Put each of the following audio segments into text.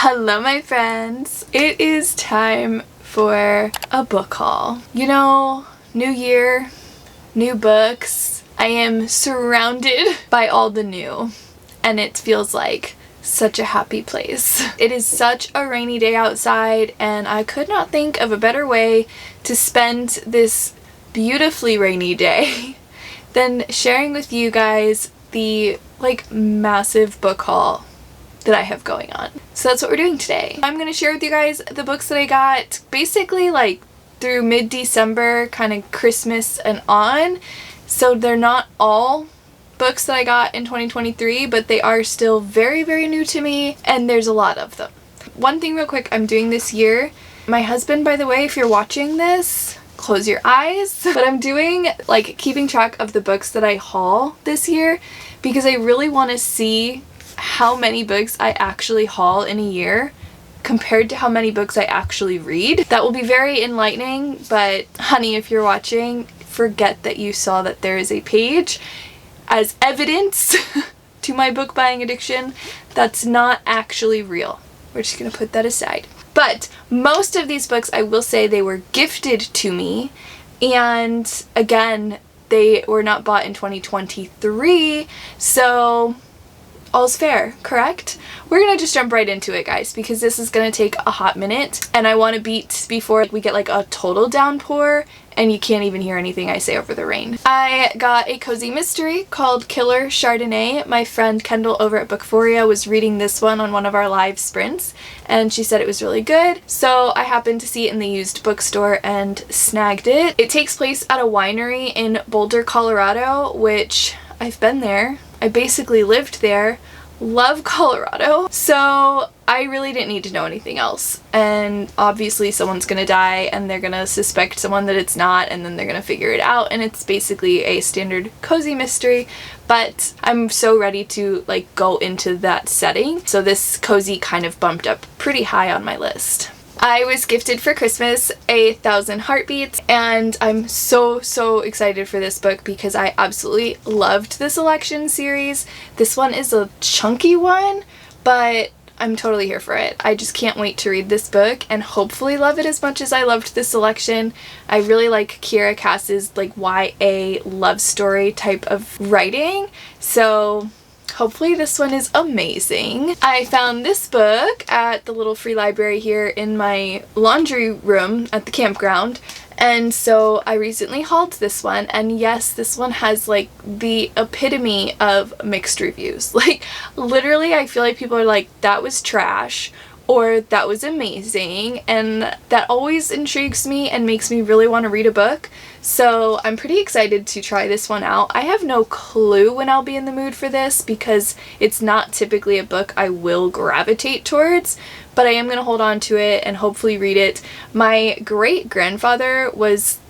Hello my friends! It is time for a book haul. You know, new year, new books. I am surrounded by all the new and it feels like such a happy place. It is such a rainy day outside and I could not think of a better way to spend this beautifully rainy day than sharing with you guys the massive book haul that I have going on. So that's what we're doing today. I'm gonna share with you guys the books that I got basically through mid-December, kind of Christmas and on. So they're not all books that I got in 2023, but they are still very, very new to me and there's a lot of them. One thing real quick I'm doing this year, my husband, by the way, if you're watching this, close your eyes, but I'm doing keeping track of the books that I haul this year because I really want to see how many books I actually haul in a year compared to how many books I actually read. That will be very enlightening, but honey, if you're watching, forget that you saw that there is a page as evidence to my book buying addiction. That's not actually real. We're just gonna put that aside. But most of these books, I will say, they were gifted to me, and again, they were not bought in 2023, so all's fair, correct? We're gonna just jump right into it, guys, because this is gonna take a hot minute and I want to beat before we get a total downpour and you can't even hear anything I say over the rain. I got a cozy mystery called Killer Chardonnay. My friend Kendall over at Bookphoria was reading this one on one of our live sprints and she said it was really good, so I happened to see it in the used bookstore and snagged it. It takes place at a winery in Boulder, Colorado, which I've been there. I basically lived there. Love Colorado. So I really didn't need to know anything else. And obviously someone's gonna die and they're gonna suspect someone that it's not and then they're gonna figure it out, and it's basically a standard cozy mystery, but I'm so ready to go into that setting. So this cozy kind of bumped up pretty high on my list. I was gifted for Christmas 1,000 Heartbeats and I'm so excited for this book because I absolutely loved the Selection series. This one is a chunky one, but I'm totally here for it. I just can't wait to read this book and hopefully love it as much as I loved the Selection. I really like Kiera Cass's YA love story type of writing, so hopefully this one is amazing. I found this book at the little free library here in my laundry room at the campground, and so I recently hauled this one, and yes, this one has the epitome of mixed reviews. Literally I feel like people are like, that was trash, or that was amazing, and that always intrigues me and makes me really want to read a book. So I'm pretty excited to try this one out. I have no clue when I'll be in the mood for this because it's not typically a book I will gravitate towards, but I am going to hold on to it and hopefully read it. My great-grandfather was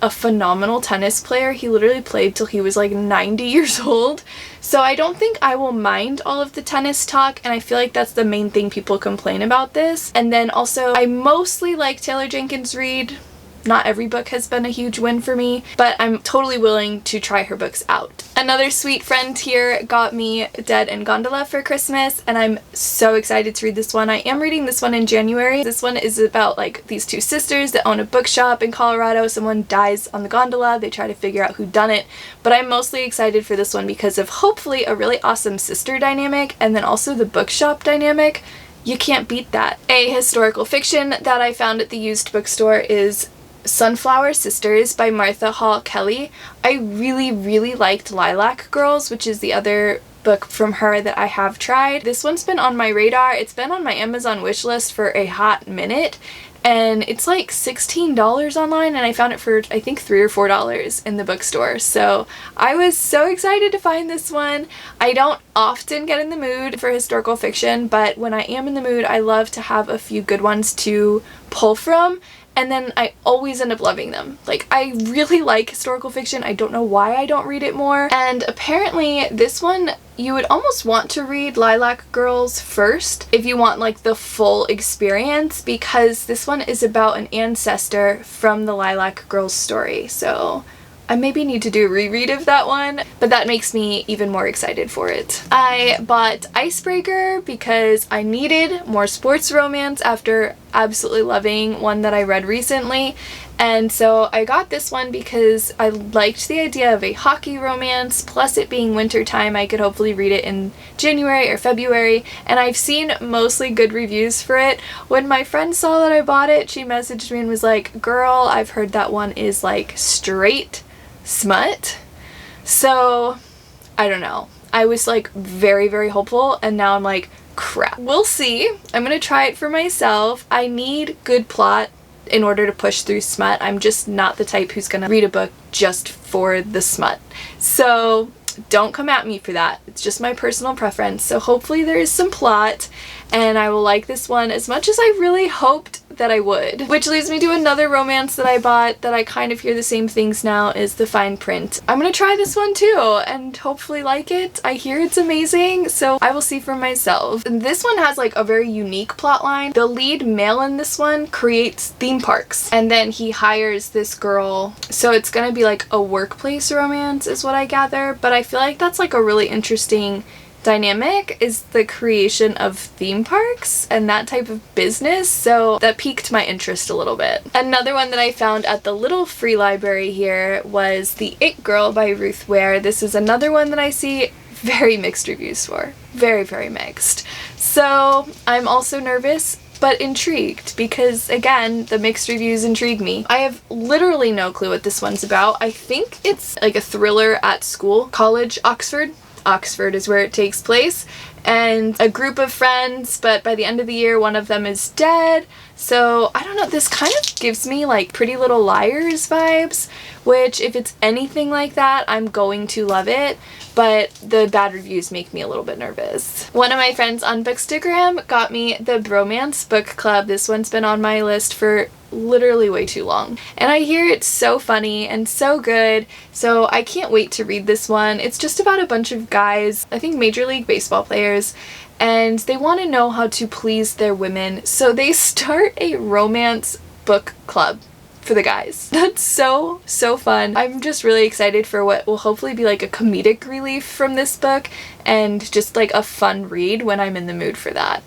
a phenomenal tennis player. He literally played till he was 90 years old. So I don't think I will mind all of the tennis talk, and I feel like that's the main thing people complain about this. And then also, I mostly like Taylor Jenkins Reid. Not every book has been a huge win for me, but I'm totally willing to try her books out. Another sweet friend here got me Dead and Gondola for Christmas, and I'm so excited to read this one. I am reading this one in January. This one is about these two sisters that own a bookshop in Colorado. Someone dies on the gondola. They try to figure out who done it, but I'm mostly excited for this one because of hopefully a really awesome sister dynamic and then also the bookshop dynamic. You can't beat that. A historical fiction that I found at the used bookstore is Sunflower Sisters by Martha Hall Kelly. I really liked Lilac Girls, which is the other book from her that I have tried. This one's been on my radar. It's been on my Amazon wishlist for a hot minute, and it's $16 online, and I found it for I think $3 or $4 in the bookstore. So I was so excited to find this one. I don't often get in the mood for historical fiction, but when I am in the mood, I love to have a few good ones to pull from. And then I always end up loving them. I really like historical fiction. I don't know why I don't read it more. And apparently this one, you would almost want to read Lilac Girls first if you want the full experience, because this one is about an ancestor from the Lilac Girls story. So I maybe need to do a reread of that one, but that makes me even more excited for it. I bought Icebreaker because I needed more sports romance after absolutely loving one that I read recently. And so I got this one because I liked the idea of a hockey romance, plus it being winter time, I could hopefully read it in January or February, and I've seen mostly good reviews for it. When my friend saw that I bought it, she messaged me and was like, girl, I've heard that one is like straight smut. So I don't know. I was like very, very hopeful, and now I'm like, crap. We'll see. I'm gonna try it for myself. I need good plot in order to push through smut. I'm just not the type who's gonna read a book just for the smut. So don't come at me for that. It's just my personal preference. So hopefully there is some plot and I will like this one as much as I really hoped that I would. Which leads me to another romance that I bought that I kind of hear the same things now, is The Fine Print. I'm gonna try this one too and hopefully like it. I hear it's amazing, so I will see for myself. And this one has like a very unique plot line. The lead male in this one creates theme parks and then he hires this girl. So it's gonna be like a workplace romance is what I gather, but I feel like that's like a really interesting dynamic, is the creation of theme parks and that type of business, so that piqued my interest a little bit. Another one that I found at the little free library here was The It Girl by Ruth Ware. This is another one that I see very mixed reviews for. Very, very mixed. So I'm also nervous but intrigued because, again, the mixed reviews intrigue me. I have literally no clue what this one's about. I think it's like a thriller at school, college, Oxford. Oxford is where it takes place, and a group of friends, but by the end of the year one of them is dead. So I don't know, this kind of gives me like Pretty Little Liars vibes, which if it's anything like that, I'm going to love it, but the bad reviews make me a little bit nervous. One of my friends on Bookstagram got me the Bromance Book Club. This one's been on my list for literally way too long, and I hear it's so funny and so good, so I can't wait to read this one. It's just about a bunch of guys, I think Major League Baseball players, and they want to know how to please their women, so they start a romance book club for the guys. That's so fun. I'm just really excited for what will hopefully be like a comedic relief from this book and just like a fun read when I'm in the mood for that.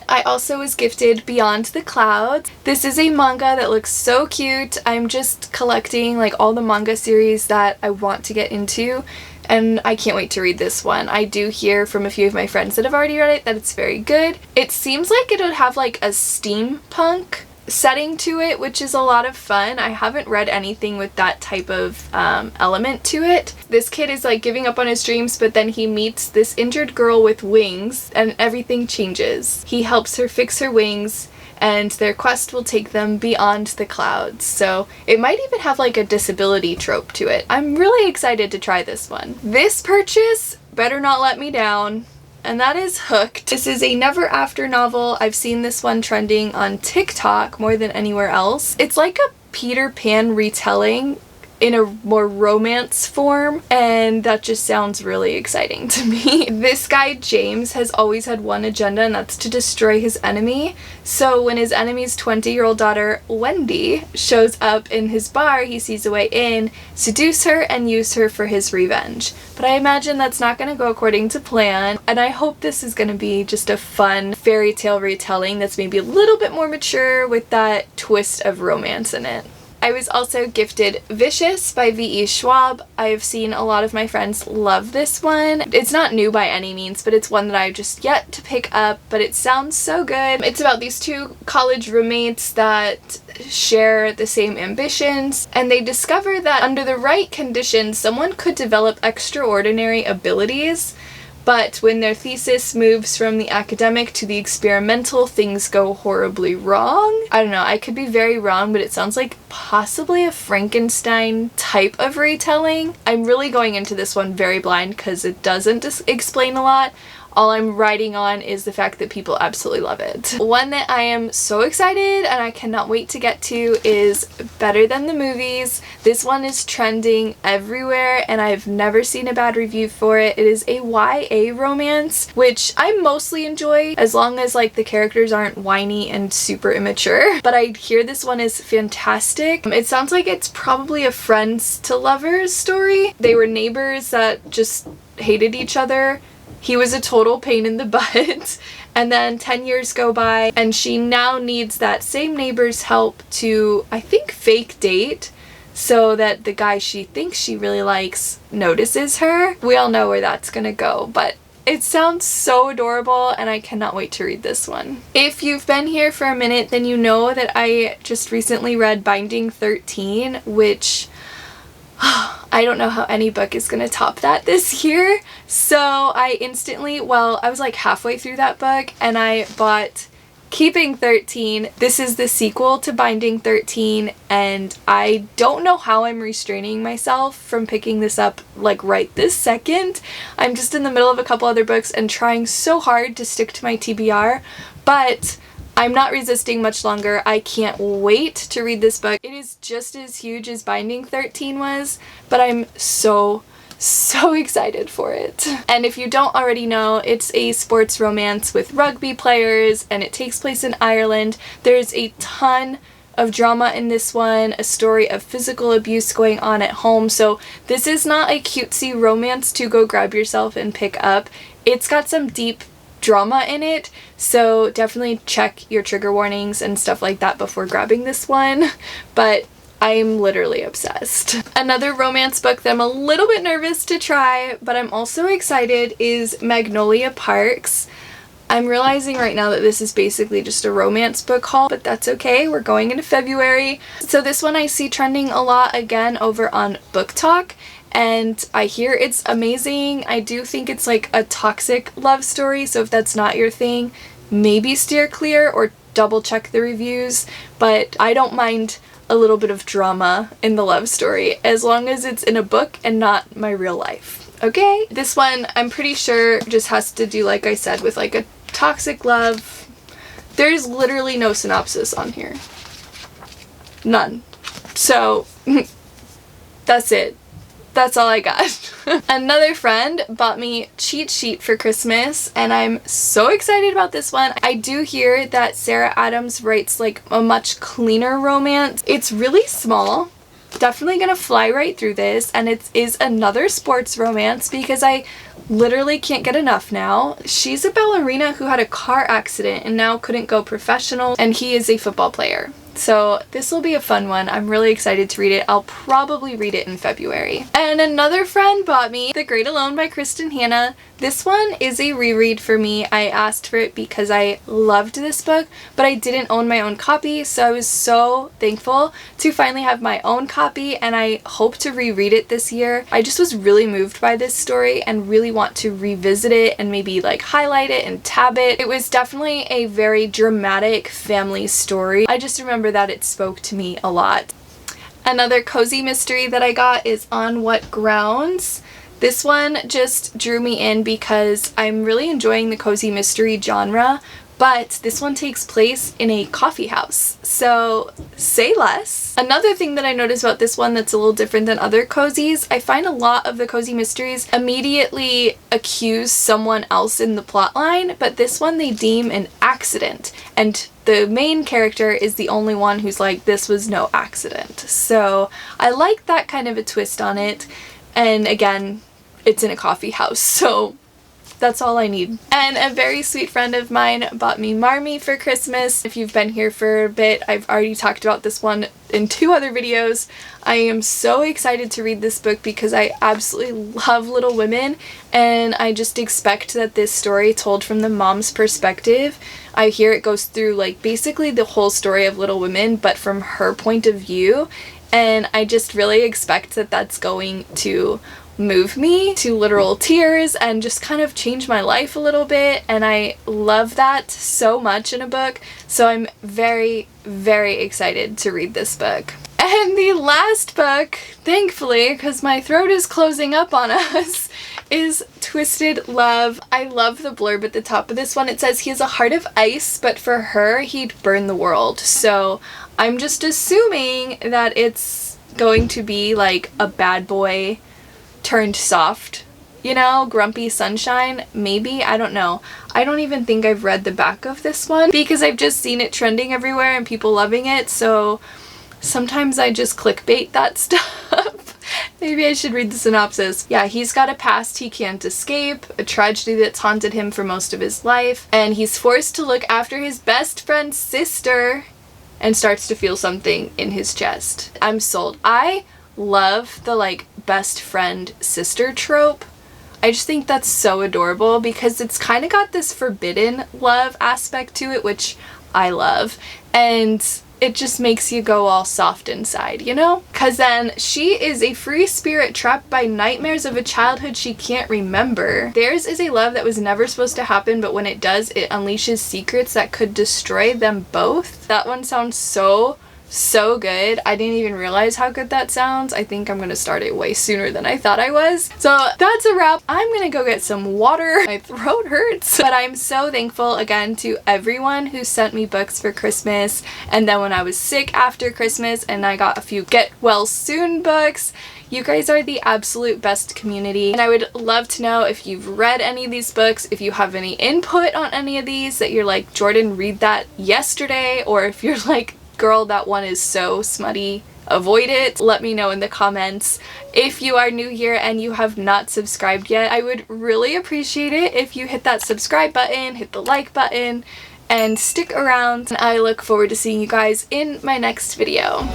I also was gifted Beyond the Clouds. This is a manga that looks so cute. I'm just collecting like all the manga series that I want to get into, and I can't wait to read this one. I do hear from a few of my friends that have already read it that it's very good. It seems like it would have like a steampunk setting to it, which is a lot of fun. I haven't read anything with that type of element to it. This kid is like giving up on his dreams, but then he meets this injured girl with wings and everything changes. He helps her fix her wings and their quest will take them beyond the clouds. So it might even have like a disability trope to it. I'm really excited to try this one. This purchase better not let me down, and that is Hooked. This is a Never After novel. I've seen this one trending on TikTok more than anywhere else. It's like a Peter Pan retelling in a more romance form, and that just sounds really exciting to me. This guy James has always had one agenda, and that's to destroy his enemy. So when his enemy's 20-year-old daughter Wendy shows up in his bar, he sees a way in, seduce her, and use her for his revenge. But I imagine that's not going to go according to plan, and I hope this is going to be just a fun fairy tale retelling that's maybe a little bit more mature with that twist of romance in it. I was also gifted Vicious by V.E. Schwab. I've seen a lot of my friends love this one. It's not new by any means, but it's one that I've just yet to pick up, but it sounds so good. It's about these two college roommates that share the same ambitions, and they discover that under the right conditions, someone could develop extraordinary abilities. But when their thesis moves from the academic to the experimental, things go horribly wrong. I don't know, I could be very wrong, but it sounds like possibly a Frankenstein type of retelling. I'm really going into this one very blind because it doesn't explain a lot. all I'm riding on is the fact that people absolutely love it. One that I am so excited and I cannot wait to get to is Better Than the Movies. This one is trending everywhere and I've never seen a bad review for it. It is a YA romance, which I mostly enjoy as long as like the characters aren't whiny and super immature. But I hear this one is fantastic. It sounds like it's probably a friends to lovers story. They were neighbors that just hated each other. He was a total pain in the butt. And then 10 years go by and she now needs that same neighbor's help to, I think, fake date so that the guy she thinks she really likes notices her. We all know where that's gonna go, but it sounds so adorable and I cannot wait to read this one. If you've been here for a minute, then you know that I just recently read Binding 13, which I don't know how any book is gonna top that this year. So I instantly, well, I was like halfway through that book and I bought Keeping 13. This is the sequel to Binding 13 and I don't know how I'm restraining myself from picking this up like right this second. I'm just in the middle of a couple other books and trying so hard to stick to my TBR, but I'm not resisting much longer. I can't wait to read this book. It is just as huge as Binding 13 was, but I'm so excited for it. And if you don't already know, it's a sports romance with rugby players and it takes place in Ireland. There's a ton of drama in this one, a story of physical abuse going on at home. So this is not a cutesy romance to go grab yourself and pick up. It's got some deep drama in it, so definitely check your trigger warnings and stuff like that before grabbing this one, but I'm literally obsessed. Another romance book that I'm a little bit nervous to try, but I'm also excited, is Magnolia Parks. I'm realizing right now that this is basically just a romance book haul, but that's okay. We're going into February. So this one I see trending a lot again over on Book Talk, and I hear it's amazing. I do think it's like a toxic love story, so if that's not your thing, maybe steer clear or double check the reviews, but I don't mind a little bit of drama in the love story as long as it's in a book and not my real life. Okay? This one I'm pretty sure just has to do, like I said, with like a toxic love. There's literally no synopsis on here. None. So that's it. That's all I got. Another friend bought me Cheat Sheet for Christmas and I'm so excited about this one. I do hear that Sarah Adams writes like a much cleaner romance. It's really small. Definitely gonna fly right through this, and it is another sports romance because I literally can't get enough now. She's a ballerina who had a car accident and now couldn't go professional, and he is a football player. So this will be a fun one. I'm really excited to read it. I'll probably read it in February. And another friend bought me The Great Alone by Kristen Hanna. This one is a reread for me. I asked for it because I loved this book, but I didn't own my own copy, so I was so thankful to finally have my own copy, and I hope to reread it this year. I just was really moved by this story and really want to revisit it and maybe like highlight it and tab it. It was definitely a very dramatic family story. I just remember that it spoke to me a lot. Another cozy mystery that I got is On What Grounds. This one just drew me in because I'm really enjoying the cozy mystery genre, but this one takes place in a coffee house, so say less. Another thing that I noticed about this one that's a little different than other cozies, I find a lot of the cozy mysteries immediately accuse someone else in the plotline, but this one they deem an accident, and the main character is the only one who's like, this was no accident. So I like that kind of a twist on it, and again, it's in a coffee house, so that's all I need. And a very sweet friend of mine bought me Marmee for Christmas. If you've been here for a bit, I've already talked about this one in 2 other videos. I am so excited to read this book because I absolutely love Little Women, and I just expect that this story told from the mom's perspective. I hear it goes through like basically the whole story of Little Women, but from her point of view, and I just really expect that that's going to move me to literal tears and just kind of change my life a little bit, and I love that so much in a book, so I'm very excited to read this book. And the last book, thankfully, because my throat is closing up on us, is Twisted Love. I love the blurb at the top of this one. It says he has a heart of ice, but for her, he'd burn the world. So I'm just assuming that it's going to be like a bad boy turned soft, you know, grumpy sunshine, maybe, I don't know. I don't even think I've read the back of this one because I've just seen it trending everywhere and people loving it, so sometimes I just clickbait that stuff. Maybe I should read the synopsis. Yeah, he's got a past he can't escape, a tragedy that's haunted him for most of his life, and he's forced to look after his best friend's sister and starts to feel something in his chest. I'm sold. I love the like best friend sister trope. I just think that's so adorable because it's kind of got this forbidden love aspect to it, which I love. And it just makes you go all soft inside, you know? Because then she is a free spirit trapped by nightmares of a childhood she can't remember. Theirs is a love that was never supposed to happen, but when it does, it unleashes secrets that could destroy them both. That one sounds so good. I didn't even realize how good that sounds. I think I'm gonna start it way sooner than I thought I was. So that's a wrap. I'm gonna go get some water. My throat hurts. But I'm so thankful again to everyone who sent me books for Christmas, and then when I was sick after Christmas and I got a few get well soon books. You guys are the absolute best community, and I would love to know if you've read any of these books, if you have any input on any of these that you're like, Jordan, read that yesterday, or if you're like, girl, that one is so smutty, avoid it. Let me know in the comments. If you are new here and you have not subscribed yet, I would really appreciate it if you hit that subscribe button, hit the like button, and stick around. I look forward to seeing you guys in my next video.